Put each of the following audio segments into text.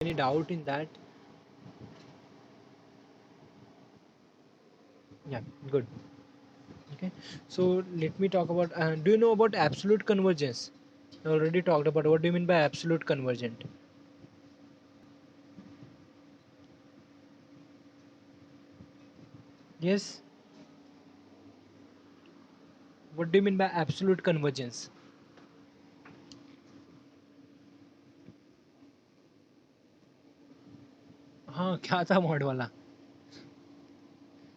any doubt in that? Yeah, good. Okay, so let me talk about. Do you know about absolute convergence? I already talked about. What do you mean by absolute convergent? Yes. What do you mean by absolute convergence? हाँ, क्या था mod वाला?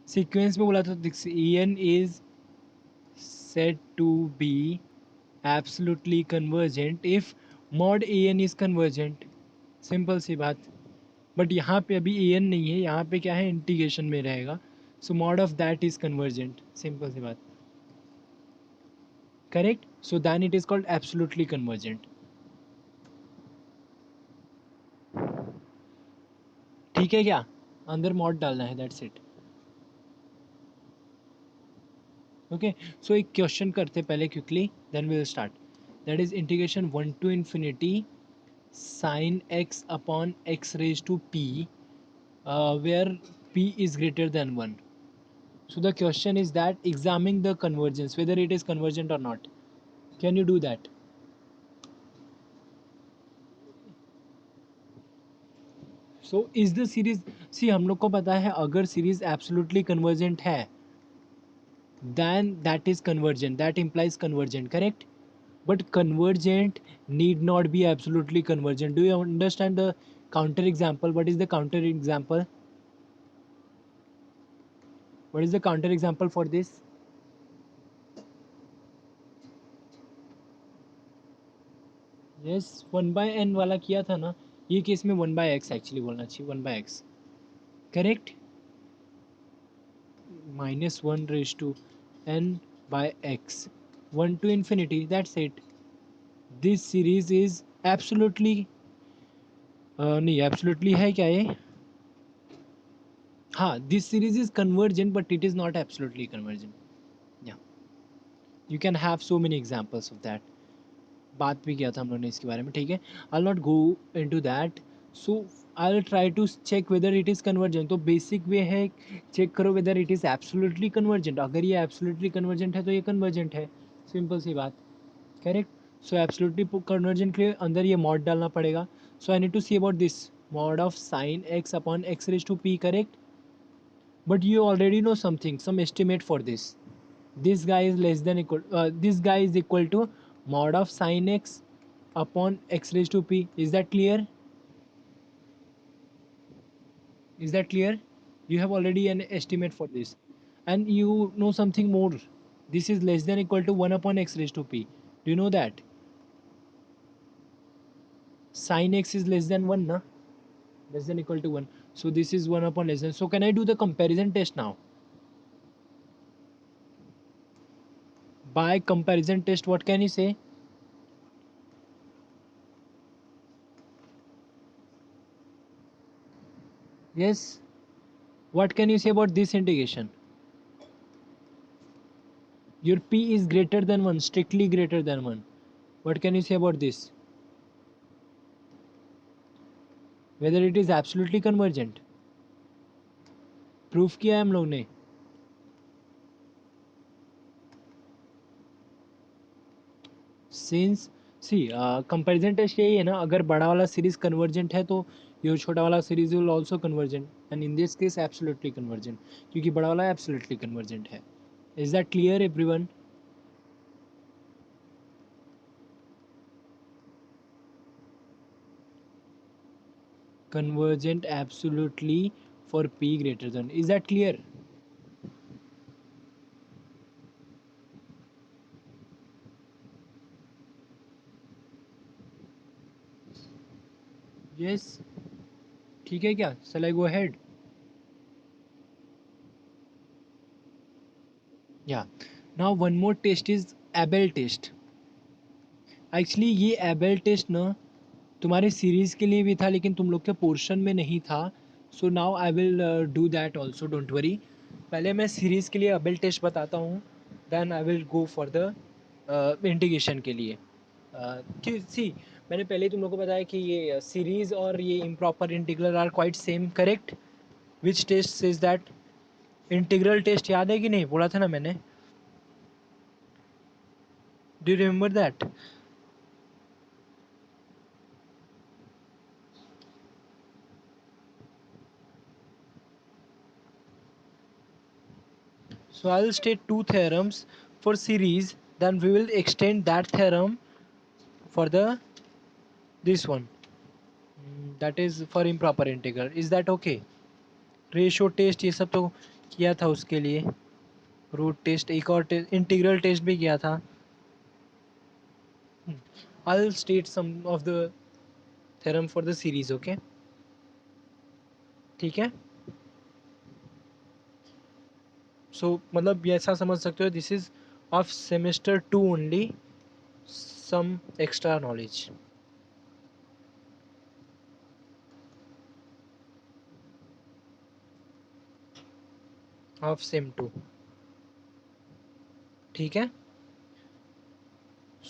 Sequence में बोला था en is said to be absolutely convergent if mod an is convergent. Simple सी बात. But यहाँ पे अभी an नहीं है, यहाँ पे क्या है, इंटीग्रेशन में रहेगा. So mod of that is convergent. Simple सी बात. Correct. So then it is called absolutely convergent. ठीक है क्या? अंदर मॉड डालना है, दैट्स इट. ओके. सो एक क्वेश्चन करते पहले quickly, then we will start. That is integration 1 to infinity sin x upon x raised to p, where p is greater than 1. So the question is that examining the convergence, whether it is convergent or not. Can you do that? So is the series, see हम लोग को पता है अगर series absolutely convergent है, then that is convergent, that implies convergent, correct? But convergent need not be absolutely convergent. Do you understand the counter example? What is the counter example? What is the counter example for this? Yes, 1/n वाला किया था ना. ये case में 1/x actually बोलना चाहिए, 1/x. Correct. -1 raised to n by x, 1 to infinity, that's it. This series is absolutely नहीं, absolutely है क्या ये? हाँ, this series is convergent but it is not absolutely convergent. Yeah, you can have so many examples of that. बात भी किया था हम लोगों ने इसके बारे में, ठीक है. I'll not go into that. So I'll try to check whether it is convergent. तो बेसिक वे है, चेक करो whether it is absolutely convergent. अगर ये absolutely convergent है तो ये convergent है. सिंपल सी बात. करेक्ट. सो एब्सोल्युटली कन्वर्जेंट के लिए अंदर ये मॉड डालना पड़ेगा. So I need to see about this mod of sine x upon x raise to p, correct. But you already know something, some estimate for this. This guy is less than equal, this guy is equal to mod of sin x upon x raised to p. Is that clear? Is that clear? You have already an estimate for this. And you know something more. This is less than equal to 1 upon x raised to p. Do you know that? Sin x is less than 1, na? Less than equal to 1. So this is 1 upon less than. So can I do the comparison test now? By comparison test, what can you say? Yes. What can you say about this integration? Your p is greater than 1, strictly greater than 1. What can you say about this? Whether it is absolutely convergent. Proof किया है हम लोग ने. Since C comparison test यही है ना, अगर बड़ा वाला सीरीज कन्वर्जेंट है तो ये छोटा वाला series will also convergent, and in this case absolutely convergent, क्योंकि बड़ा वाला एब्सोल्युटली कन्वर्जेंट है. Is that clear everyone? Convergent absolutely for p greater than, is that clear? Yes. ठीक है क्या? Shall I go ahead? Yeah. Now one more test is Abel test. Actually ये Abel test ना तुम्हारे series के लिए भी था लेकिन तुम लोग के पोर्शन में नहीं था. So now I will do that also, don't worry. पहले मैं सीरीज़ के लिए एबेल टेस्ट बताता हूँ, then I will go for the integration के लिए. कि सी, मैंने पहले ही तुम लोगों को बताया कि ये सीरीज और ये improper integral are quite same, correct? Which test is that? Integral test याद है कि नहीं, बोला था ना मैंने? Do you remember that? So I'll state two theorems for series, then we will extend that theorem for the this one. That is for improper integral. Is that okay? Ratio test ये सब तो किया था उसके लिए, root test, एक और test integral test भी किया था. I'll state some of the theorem for the series, okay? ठीक है. सो मतलब ये ऐसा समझ सकते हो, this is of semester 2 only, some extra knowledge. Of sem 2, ठीक है.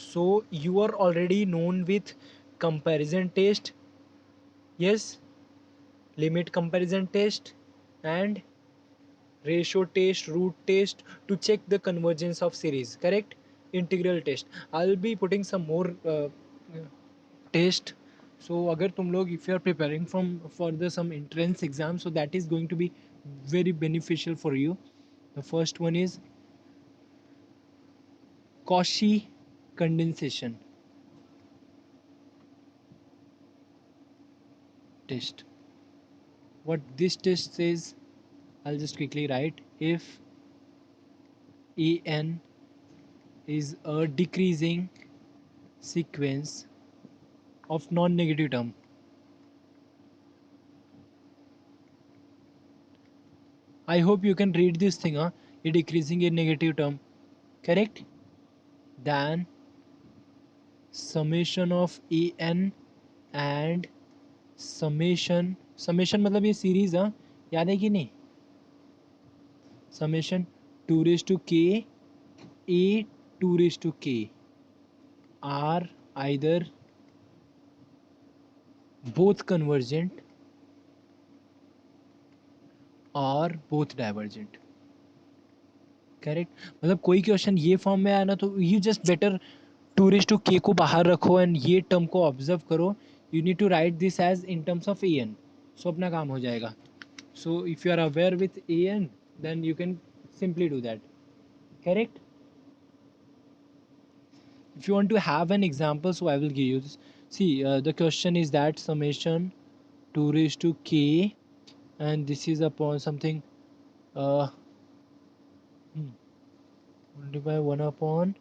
So you are already known with comparison test, yes, limit comparison test and ratio test, root test to check the convergence of series, correct? Integral test. I'll be putting some more test. So अगर तुम लोग if you are preparing from for the some entrance exam, so that is going to be very beneficial for you. The first one is Cauchy condensation test. What this test says, I'll just quickly write. If En is a decreasing sequence of non-negative term, I hope you can read this thing, a decreasing in negative term, correct? Then summation of En and summation मतलब ये series, हाँ याद है कि नहीं? Summation 2 raised to k a 2 raised to k are either both convergent और both divergent, correct? मतलब कोई क्वेश्चन ये फॉर्म में आया ना, तो यू जस्ट बेटर 2:k को बाहर रखो एंड ये टर्म को ऑब्जर्व करो. You need to write this as in terms of En. So अपना काम हो जाएगा. So if you are aware with En, then you can simply do that, correct? If you want to have an example, so I will give you this. See, the question is that summation 2 raised to k, and this is upon something uh, multiplied by 1 upon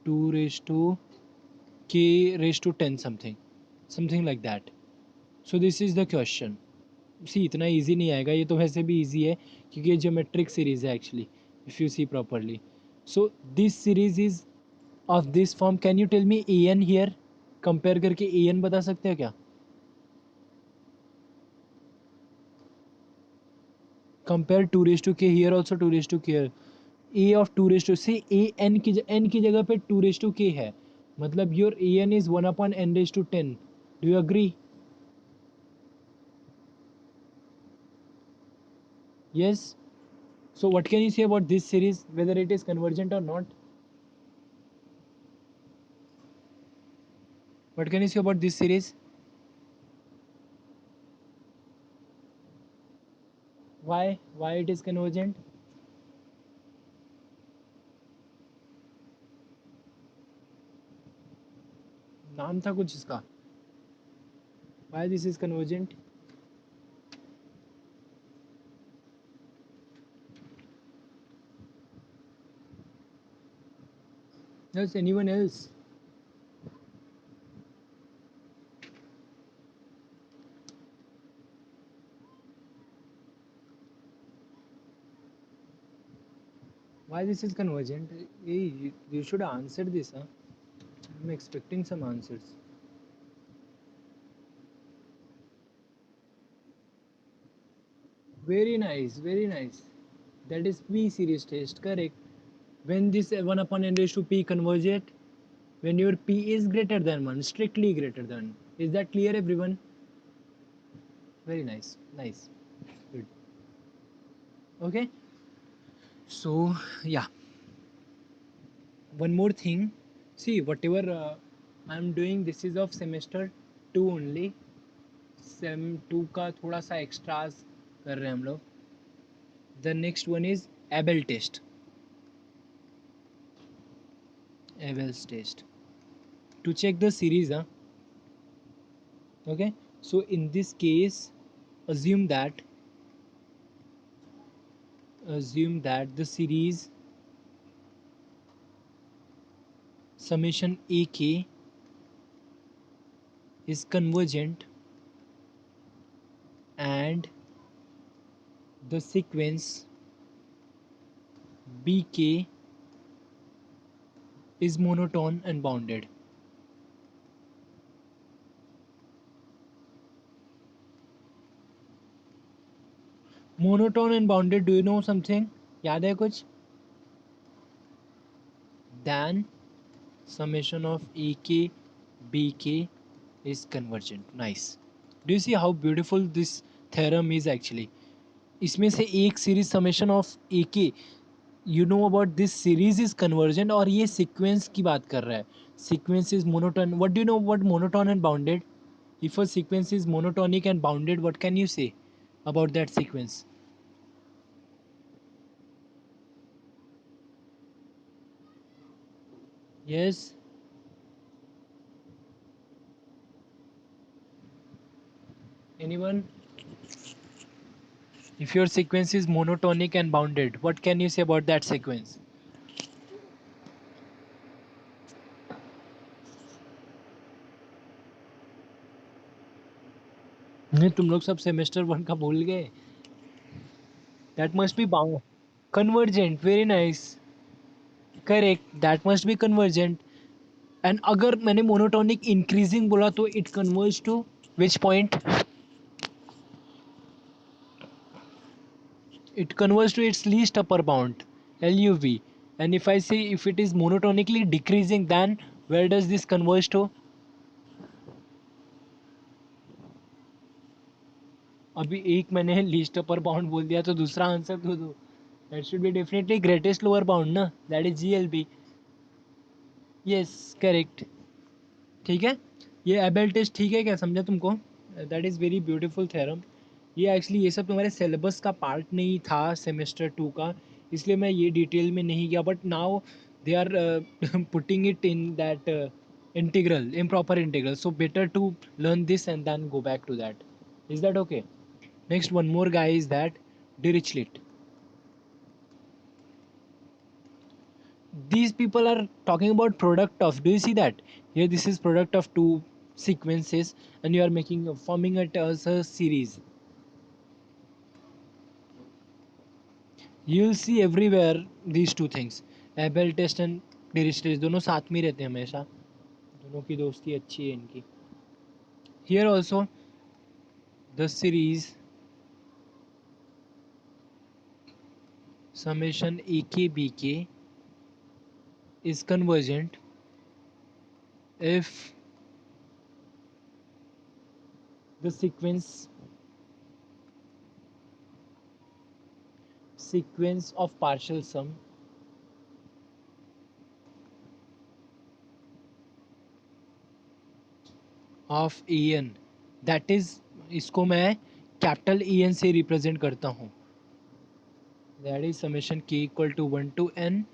2 raised to k raised to 10 something like that. So this is the question. See, इतना easy नहीं आएगा, ये तो वैसे भी easy है क्योंकि ये geometric series है actually, if you see properly. So this series is of this form. Can you tell me an here? Compare करके an बता सकते हो क्या? Compare 2 raised to k here, also 2 raised to k here. A of 2 raised to, see a n की जगह पे 2 raised to k है, मतलब your an is 1 upon n raised to 10. Do you agree? Yes. So what can you say about this series, whether it is convergent or not? What can you say about this series? Why it is convergent? नाम था कुछ इसका. Why this is convergent? Does anyone else? Why this is convergent? Hey, you should answer this, huh? I'm expecting some answers. Very nice, very nice. That is P series test, correct? When this 1 upon n raised to p convergent, when your p is greater than 1, strictly greater than. Is that clear, everyone? Very nice, nice, good. Okay, so yeah, one more thing. See, whatever I'm doing, this is of semester 2 only. Same 2 का थोड़ा सा extras कर रहे हैं हम लोग. The next one is Abel test. Abel's test to check the series, okay. So in this case, assume that the series summation ak is convergent and the sequence bk is monotone and bounded. Monotone and bounded, do you know something? याद है कुछ? Then summation of ek bk is convergent. Nice. Do you see how beautiful this theorem is actually? इसमें से एक series summation of ए के, you know about this series is convergent, और ये sequence की बात कर रहा है. Sequence is monotone. What do you know what monotone and bounded? If a sequence is monotonic and bounded, what can you say about that sequence? Yes, anyone? If your sequence is monotonic and bounded, what can you say about that sequence? नहीं, तुम लोग सब semester 1 का भूल गए. That must be bound. Convergent, very nice. Correct, that must be convergent. And अगर मैंने monotonic increasing बोला तो it converges to which point? It converges to its least upper bound, LUV. And if I say if it is monotonically decreasing, then where does this converge to? अभी एक मैंने least upper bound बोल दिया तो दूसरा answer तो दो. That should be definitely greatest lower bound ना, that is GLB. Yes, correct. ठीक है, ये एबेल टेस्ट ठीक है क्या, समझा तुमको? That is very beautiful theorem. ये एक्चुअली ये सब तुम्हारे सिलेबस का पार्ट नहीं था सेमेस्टर 2 का, इसलिए मैं ये डिटेल में नहीं गया. But now they are putting it in that integral, improper integral. So better to learn this and then go back to that. Is that okay? Next one more guy is that Dirichlet. These people are talking about product of, do you see that here this is product of two sequences and you are making forming it as a series. You will see everywhere these two things, Abel test and Dirichlet दोनों साथ में रहते हैं हमेशा, दोनों की दोस्ती अच्छी है इनकी. Here also the series summation AKBK is convergent if the sequence of partial sum of En, that is, इसको मैं कैपिटल En से रिप्रेजेंट करता हूँ. That is summation k equal to 1 to n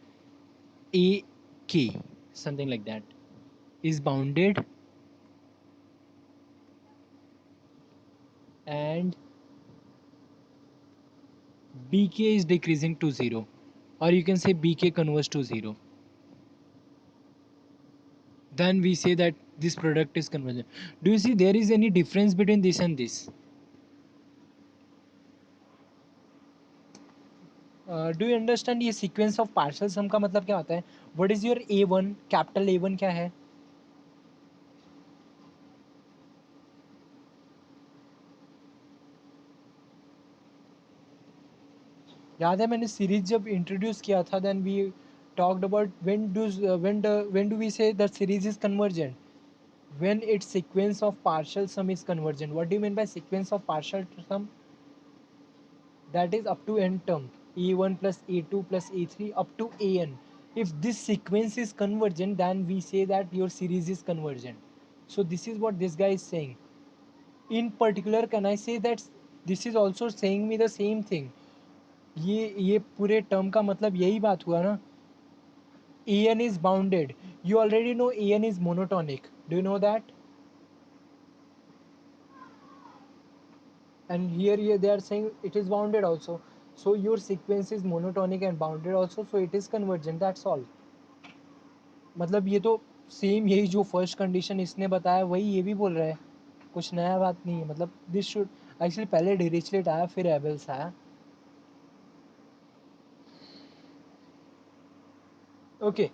a k, something like that, is bounded and bk is decreasing to 0, or you can say bk converges to 0. Then we say that this product is convergent. Do you see there is any difference between this and this? Do you understand ये sequence of partial sum का मतलब क्या होता है? What is your A1, capital A1 क्या है? याद है मैंने सीरीज जब इंट्रोड्यूस किया था, then we talked about when do we say that series is convergent? When its sequence of partial sum is convergent. What do you mean by sequence of partial sum? That is up to n term, e1 plus e2 plus e3 up to an. If this sequence is convergent, then we say that your series is convergent. So this is what this guy is saying. In particular, can I say that this is also saying me the same thing? ये पूरे term का मतलब यही बात हुआ ना. an is bounded. You already know an is monotonic. Do you know that? And here they are saying it is bounded also. So your sequence is monotonic and bounded also, so it is convergent. That's all. मतलब ये तो same यही जो first condition इसने बताया वही ये भी बोल रहा है. कुछ नया बात नहीं है. मतलब दिस शुड एक्चुअली पहले डिरिचलेट आया फिर एबल्स आया. Okay,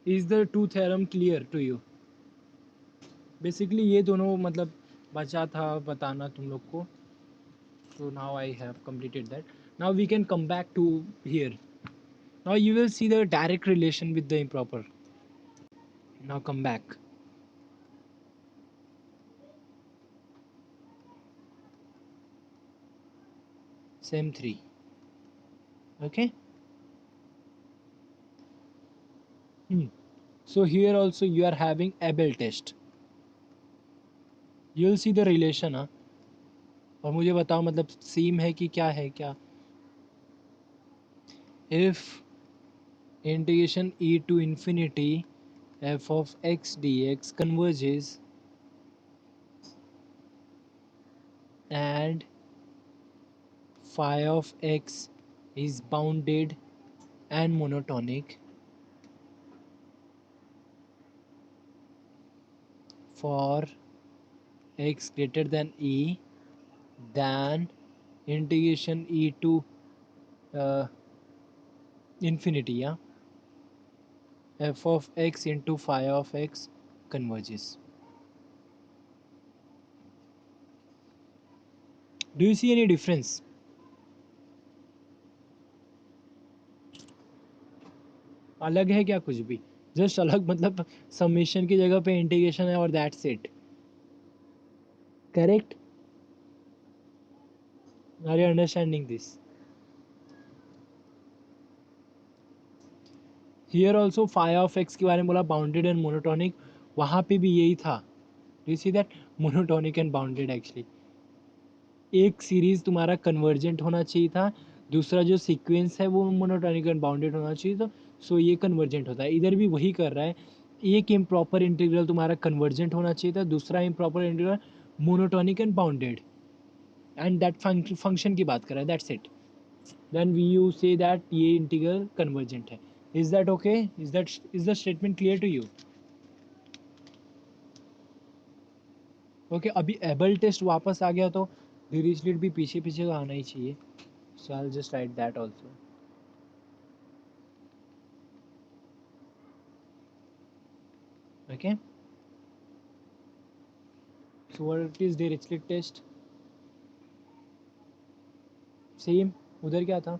is the two theorem clear to you? Basically ये दोनों मतलब बचा था बताना तुम लोग को. So now I have completed that. Now we can come back to here. Now you will see the direct relation with the improper. Now come back. Same 3. Okay. So here also you are having Abel test. You will see the relation. हाँ. और मुझे बताओ मतलब same है कि क्या है क्या. If integration e to infinity f of x dx converges and phi of x is bounded and monotonic for x greater than e, then integration e to uh, infinity, yeah, f of x into phi of x converges. Do you see any difference? अलग है क्या कुछ भी? Just अलग मतलब summation की जगह पे इंटीग्रेशन है और that's it. Correct? Are you understanding this? Here also phi of x के बारे में बोला बाउंडेड एंड मोनोटोनिक. वहाँ पे भी यही था. Do you see that? Monotonic and bounded actually. एक सीरीज तुम्हारा कन्वर्जेंट होना चाहिए था, दूसरा जो सीक्वेंस है वो मोनोटोनिक एंड बाउंडेड होना चाहिए था. सो ये कन्वर्जेंट होता है. इधर भी वही कर रहा है. एक इम्प्रॉपर इंटीग्रल तुम्हारा कन्वर्जेंट होना चाहिए था, दूसरा improper integral monotonic and bounded. And that function की बात कर रहा है. That's it. Then we you say that ये इंटीग्रल कन्वर्जेंट है. Is that okay? Is the statement clear to you? Okay, अभी एबल टेस्ट वापस आ गया तो डिरिचलेट भी पीछे पीछे तो आना ही चाहिए. So I will just write that also. Okay, so what is Dirichlet test? Same. उधर क्या था?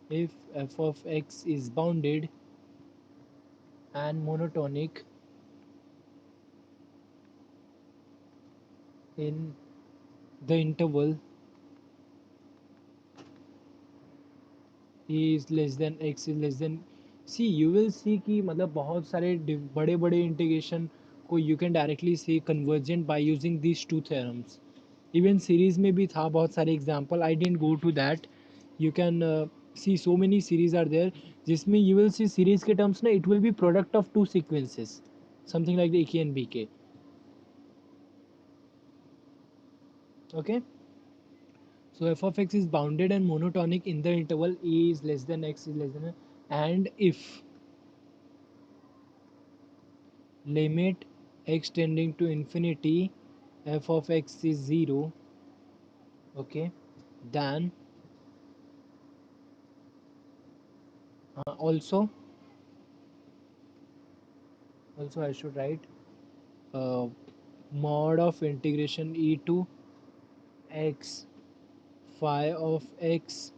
If f of x is bounded and monotonic in the interval e is less than x is less than, see you will see कि मतलब बहुत सारे बड़े बड़े integration को you can directly see convergent by using these two theorems. Even series में भी था बहुत सारे example. I didn't go to that. You can see so many series are there जिसमें you will see series के terms ना it will be product of two sequences, something like the AK and BK. Okay, so f of x is bounded and monotonic in the interval e is less than x is less than, and if limit x tending to infinity f of x is 0, okay, then also I should write uh, mod of integration e to x phi of x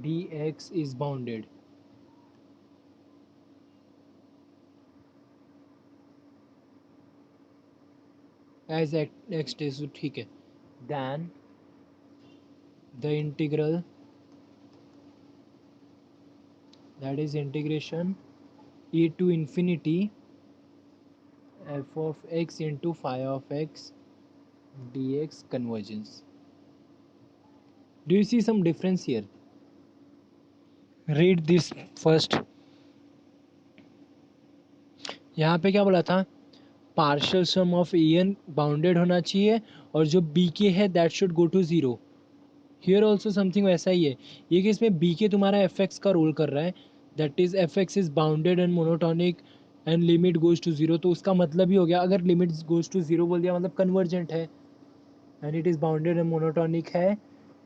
dx is bounded. As x test ठीक है, then the integral, that is integration e to infinity f of x into phi of x dx convergence. Do you see some difference here? Read this first. यहाँ पे क्या बोला था, partial sum of a n bounded होना चाहिए और जो b k है that should go to zero. Here also something वैसा ही है. ये केस में बी के तुम्हारा एफ एक्स का रोल कर रहा है, that is f x is bounded and monotonic and limit goes to zero. तो उसका मतलब ही हो गया, अगर लिमिट गोज टू जीरो बोल दिया मतलब कन्वर्जेंट है and it is bounded and monotonic है.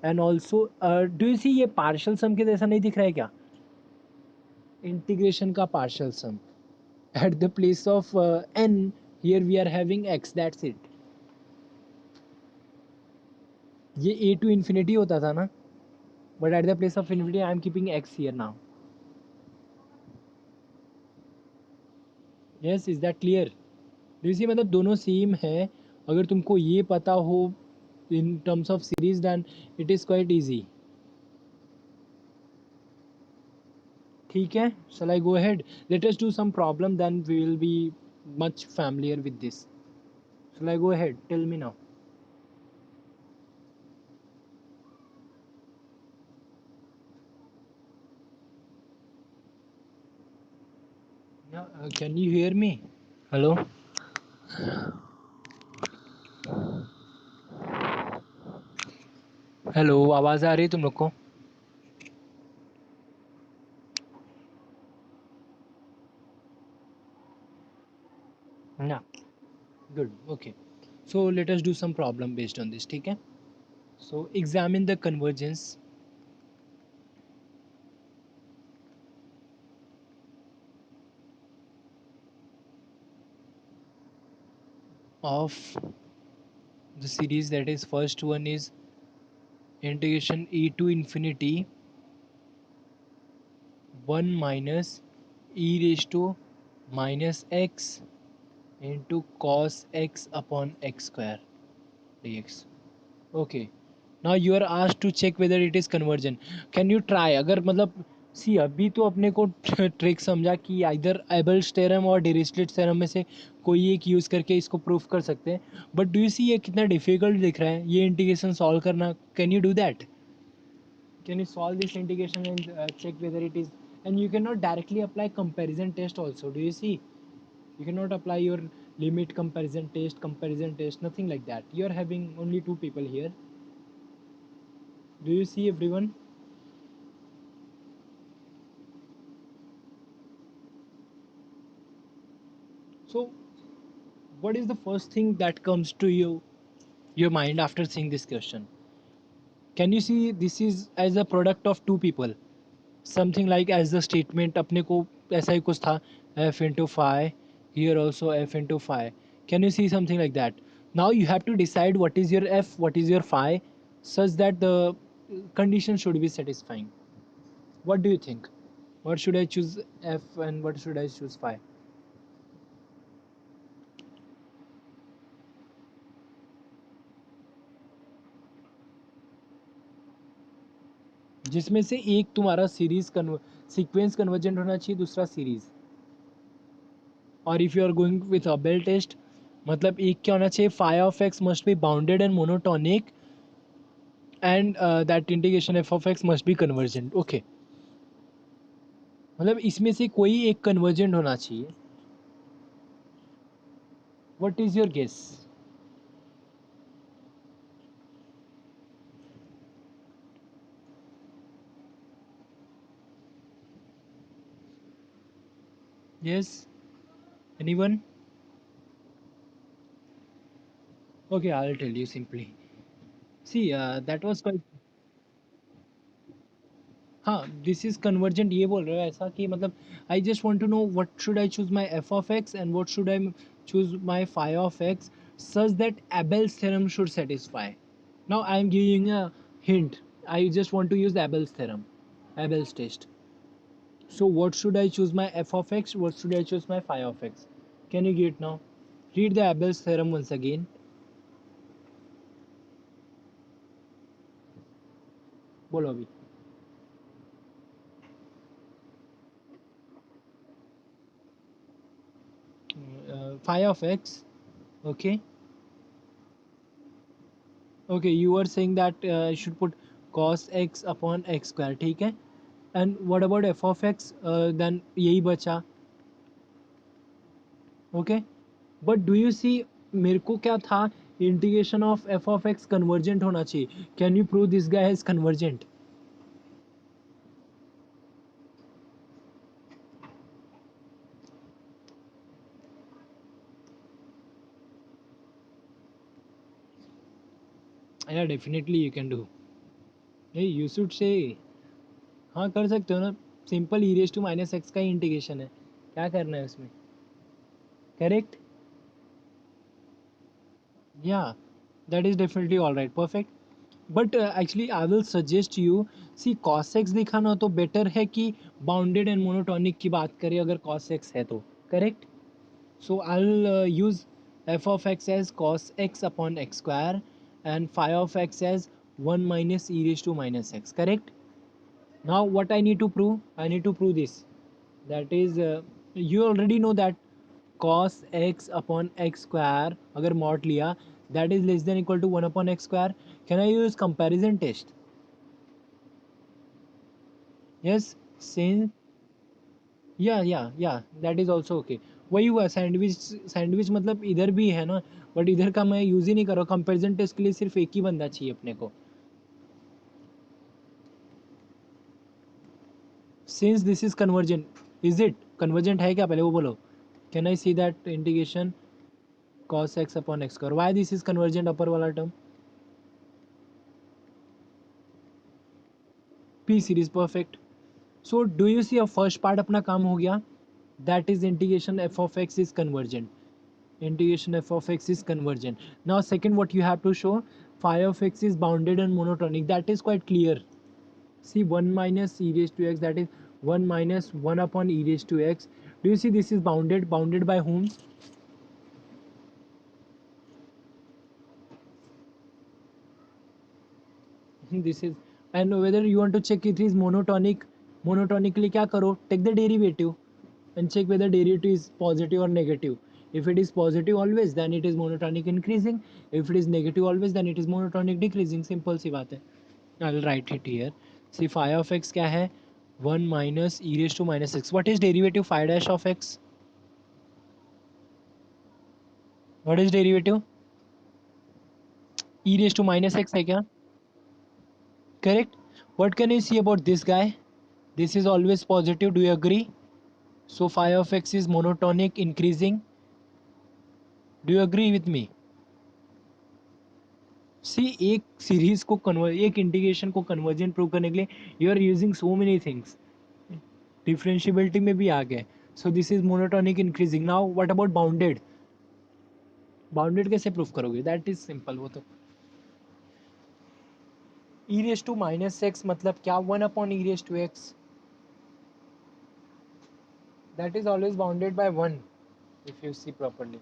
एंड ऑल्सो डू यू सी ये पार्शियल सम के जैसा नहीं दिख रहा है क्या, इंटीग्रेशन का partial sum at the place of n, here we are having x, that's it. ये a to infinity होता था ना, but at the place of infinity I am keeping x here now. yes, is that clear? do you see मतलब दोनों same है. अगर तुमको ये पता हो in terms of series then it is quite easy. ठीक है, shall I go ahead? Let us do some problem, then we will be much familiar with this. Shall I go ahead? Tell me now. Yeah, can you hear me? Hello. Hello, आवाज़ आ रही है तुम लोग को? ना, good, okay. So let us do some problem based on this. ठीक है, so examine the convergence of the series, that is first one is integration e to infinity 1 minus e raised to minus x into cos x upon x square dx. okay, now you are asked to check whether it is convergent. can you try? अगर मतलब सी अभी तो अपने को trick समझा कि इधर एबल्स theorem और डिरिचलेट थ्योरम में से कोई एक यूज़ करके इसको प्रूफ कर सकते हैं. बट डू यू सी ये कितना डिफिकल्ट दिख रहा है ये इंटीग्रेशन सॉल्व करना. Can you do that? Can you solve this integration and check whether it is. And you can not directly apply comparison test also. Do you see? you cannot apply your limit comparison test, nothing like that. You are having only two people here. Do you see everyone? So what is the first thing that comes to your mind after seeing this question? Can you see this is as a product of two people? Something like as the statement अपने को ऐसा ही कुछ था, f into phi, here also f into phi. Can you see something like that? Now you have to decide what is your f, what is your phi, such that the condition should be satisfying. What do you think? What should I choose f and what should I choose phi? जिसमें से एक तुम्हारा series sequence convergent होना चाहिए, दूसरा series. और if you are going with Abel test मतलब एक क्या होना चाहिए, phi of x must be bounded and monotonic and that integration f of x must be convergent. Okay, मतलब इसमें से कोई एक कन्वर्जेंट होना चाहिए. What is your guess? Yes, anyone? Okay, I will tell you simply. See that was quite. हाँ, this is convergent ये बोल रहे हो ऐसा कि मतलब I just want to know what should I choose my f of x and what should I choose my phi of x such that Abel's theorem should satisfy. Now I am giving a hint. I just want to use the Abel's theorem, Abel's test. So what should I choose my f of x? What should I choose my phi of x? Can you get now? Read the Abel's theorem once again. बोलो अभी. Phi of x. Okay. Okay, you were saying that I should put cos x upon x square. ठीक है. And what about f of x? Then यही बचा. Okay. But do you see, मेरे को क्या था, integration of f of x convergent होना चाहिए. Can you prove this guy is convergent? या definitely you can do. You should say. हाँ कर सकते हो ना. Simple e raise to minus x का ही इंटीग्रेशन है. क्या करना है उसमें. करेक्ट. या that is definitely all right. Perfect. But actually I will suggest you, see cos x दिखाना तो बेटर है कि बाउंडेड एंड मोनोटॉनिक की बात करें अगर कॉस एक्स है तो. Correct. So I will use f of x as cos x upon x square and phi of x as 1 minus e raised to minus x. Correct. Now what I need to prove, I need to prove this, that is you already know that cos x upon x square अगर mod लिया, that is less than equal to 1 upon x square. Can I use comparison test? Yes. Since या that is also okay. वही हुआ. Sandwich मतलब इधर भी है ना, बट इधर का मैं यूज़ ही नहीं कर रहा हूँ. कंपेरिजन टेस्ट के लिए सिर्फ एक ही बंदा चाहिए अपने को. Since this is convergent, is it convergent है क्या, पहले वो बोलो. Can I see that integration cos x upon x square. Why this is convergent, upper वाला term. p series. Perfect. So do you see, अब फर्स्ट पार्ट अपना काम हो गया. That is integration f of x is convergent. Integration f of x is convergent. Now second what you have to show, phi of x is bounded and monotonic. That is quite clear. See 1 minus e raised to x, that is 1 minus 1 upon e raised to x. Do you see this is bounded? Bounded by whom? This is. And whether you want to check it is monotonic, monotonically क्या करो, take the derivative and check whether derivative is positive or negative. If it is positive always, then it is monotonic increasing. If it is negative always, then it is monotonic decreasing. Simple सी बात है. I'll write it here. See phi of x क्या है, 1 minus e raised to minus x. What is derivative phi dash of x? What is derivative? E raised to minus x है क्या? Correct. What can you see about this guy? This is always positive. Do you agree? So phi of x is monotonic increasing. Do you agree with me? See, एक सीरीज को एक integration को convergent prove करने के लिए you are using so many things. Differentiability में भी आ गए. So this is monotonic increasing. Now what about bounded. Bounded कैसे प्रूफ करोगे. That is simple. वो तो e raise to minus x मतलब क्या, 1 upon e raise to x. That is always bounded by 1 if you see properly.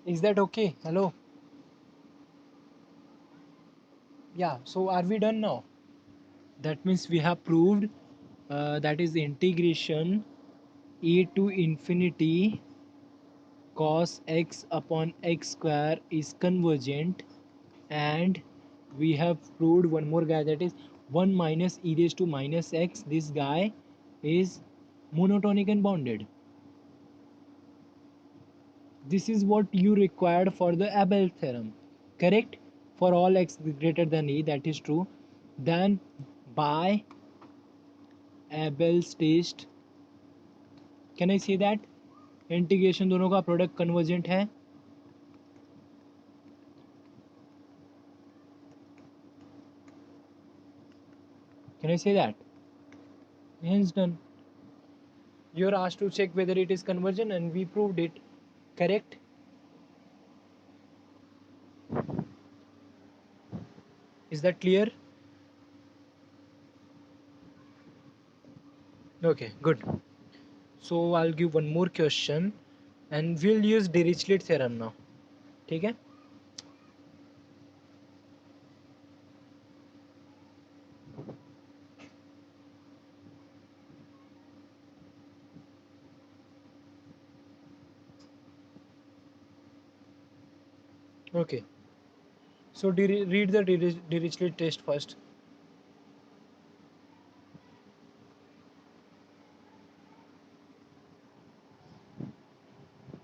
Is that okay? Hello. Yeah, so are we done now? That means we have proved that is integration e to infinity cos x upon x square is convergent, and we have proved one more guy, that is 1 minus e raised to minus x. This guy is monotonic and bounded. This is what you required for the Abel theorem. Correct. For all x greater than e, that is true. Then by Abel's test, can I say that integration दोनों का product convergent है. Can I say that? Hence done. You are asked to check whether it is convergent and we proved it. Correct. Is that clear? Okay, good. So I'll give one more question and we'll use Dirichlet theorem now. ठीक है. Okay. So read the Dirichlet test first.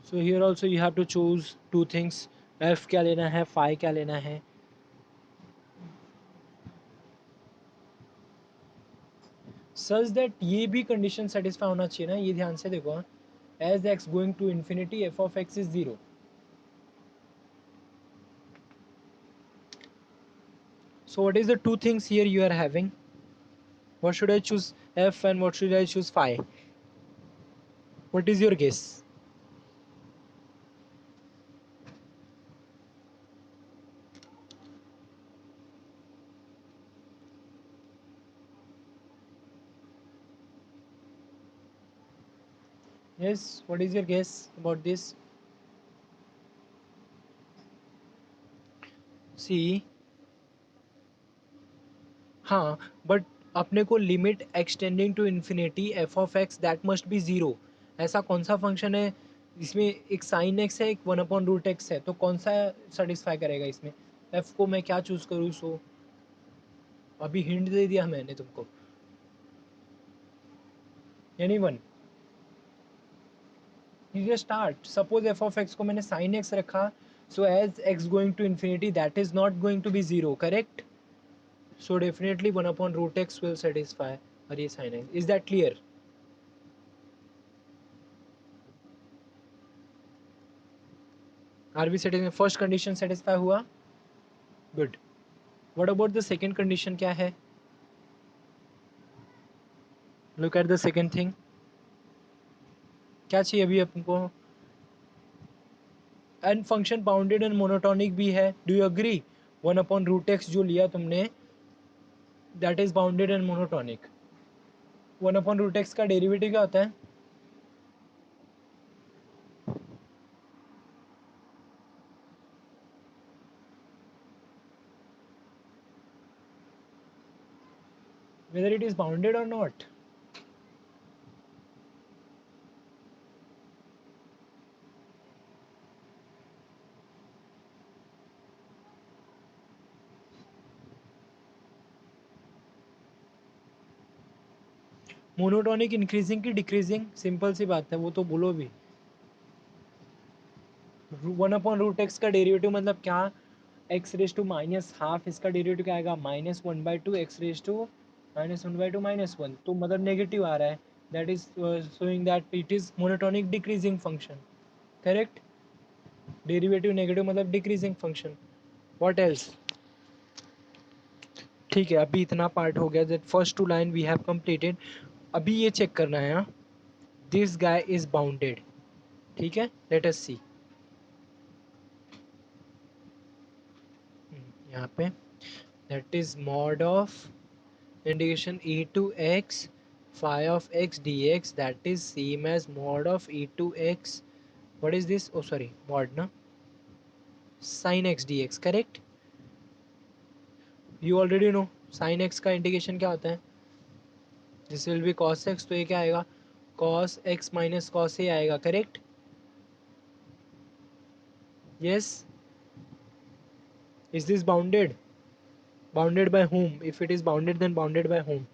So here also you have to choose two things. F क्या लेना है, phi क्या लेना है. Such that ये भी condition satisfy होना चाहिए ना, ये ध्यान से देखो. As x going to infinity, f of x is 0. So what is the two things here you are having? What should I choose, f, and what should I choose, phi? What is your guess? Yes, what is your guess about this? See, हाँ, but अपने को limit extending to infinity f of x that must be zero. ऐसा कौन सा function है इसमें एक sine x है, एक वन अपॉन रूट एक्स है, तो कौन सा सेटिस्फाई करेगा इसमें? एफ को मैं क्या चूज़ करूँ? सो अभी हिंट दे दिया मैंने तुमको. Any one, you start. Suppose f of x को मैंने साइन एक्स रखा, so as x going to infinity that is not going to be zero, correct? So definitely 1 upon root x will satisfy array sin x. Is that clear? Are we satisfied? First condition satisfy हुआ? Good. What about the second condition क्या है? Look at the second thing. क्या चाहिए अभी आपको? And function bounded and monotonic भी है. Do you agree? 1 upon root x जो लिया तुमने, that is bounded and monotonic. 1 upon root x का डेरिवेटिव क्या होता है? Whether it is bounded or not. Monotonic increasing की डिक्रीजिंग? सिंपल सी बात है, वो तो बोलो भी. 1 अपॉन रूट एक्स का डेरिवेटिव मतलब क्या? X raise to minus half, इसका डेरिवेटिव क्या आएगा? Minus one by two x raise to minus one by two minus one, तो मतलब नेगेटिव आ रहा है. That is showing that it is monotonic decreasing function, correct? Derivative negative मतलब decreasing function. What else? ठीक है, अभी इतना पार्ट हो गया. That first two line we have completed. अभी ये चेक करना है, दिस गाय इज बाउंडेड. ठीक है, लेट अस सी. यहाँ पे that is mod of integration e to x phi of x dx, that is same as mod of e to x, what is this? Oh sorry, mod na, sin x dx, correct? You already know sin x का integration क्या होता है. This will be cos x, तो ये क्या आएगा? cos x minus cos a आएगा, correct? yes. Is this bounded? Bounded by whom? If it is bounded, then bounded by whom?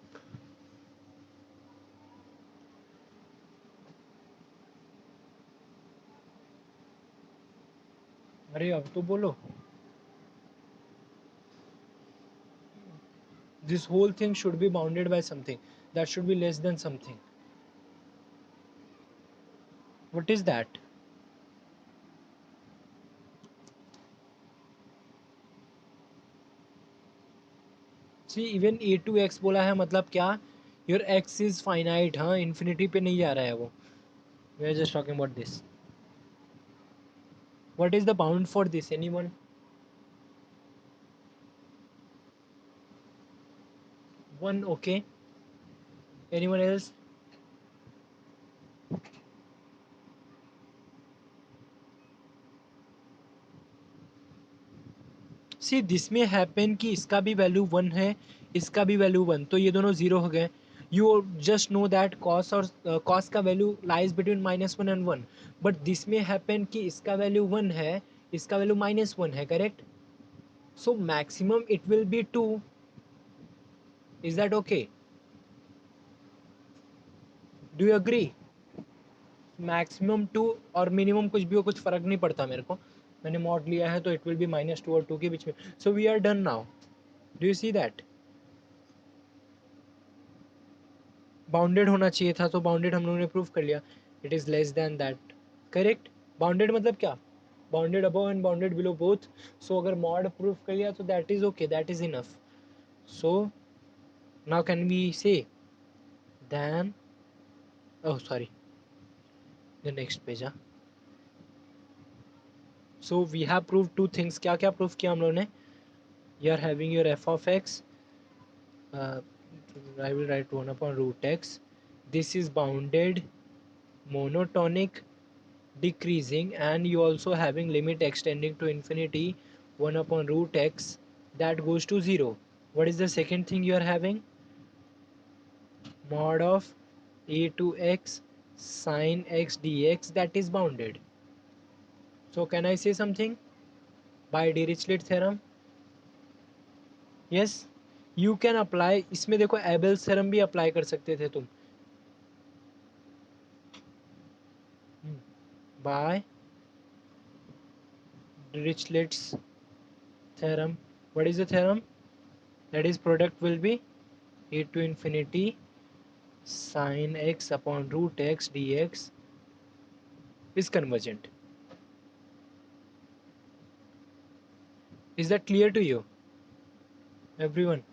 अरे अब तो बोलो. This whole thing should be bounded by something. That should be less than something. What is that? See even a to x बोला है, मतलब क्या? Your x is finite. हाँ, infinity पे नहीं जा रहा है वो. We are just talking about this. What is the bound for this? Anyone? One, okay. Anyone else? See this में हैपन कि इसका भी वैल्यू वन है, इसका भी वैल्यू वन, तो ये दोनों जीरो हो गए. You just know that cos और कॉस का value lies between minus one and one. But this में हैपन कि इसका वैल्यू वन है, इसका वैल्यू -1 है, correct? So maximum it will be 2. Is that okay? Do you agree? Maximum 2 और minimum कुछ भी हो, कुछ फ़र्क नहीं पड़ता मेरे को. मैंने मॉड लिया है तो इट विल बी -2 और 2 के बीच में. So we are done now. Do you see that? Bounded होना चाहिए था, तो बाउंडेड हम लोगों ने प्रूव कर लिया. It is less than that, correct? Bounded मतलब क्या? Bounded above and bounded below both. सो अगर मॉड प्रूव कर लिया तो that is okay, that is enough. So now can we say then, oh sorry, the next page. So we have prove two things. क्या क्या prove किया हम लोगों ने? You are having your f of x, I will write 1 upon root x. This is bounded, monotonic, decreasing, and you also having limit extending to infinity 1 upon root x that goes to 0. What is the second thing you are having? Mod of a to x sine x dx, that is bounded. So can I say something by Dirichlet theorem? Yes, you can apply. इसमें देखो Abel's theorem भी apply कर सकते थे तुम. By Dirichlet's theorem. What is the theorem? That is product will be e to infinity sine x upon root x dx is convergent. Is that clear to you, everyone?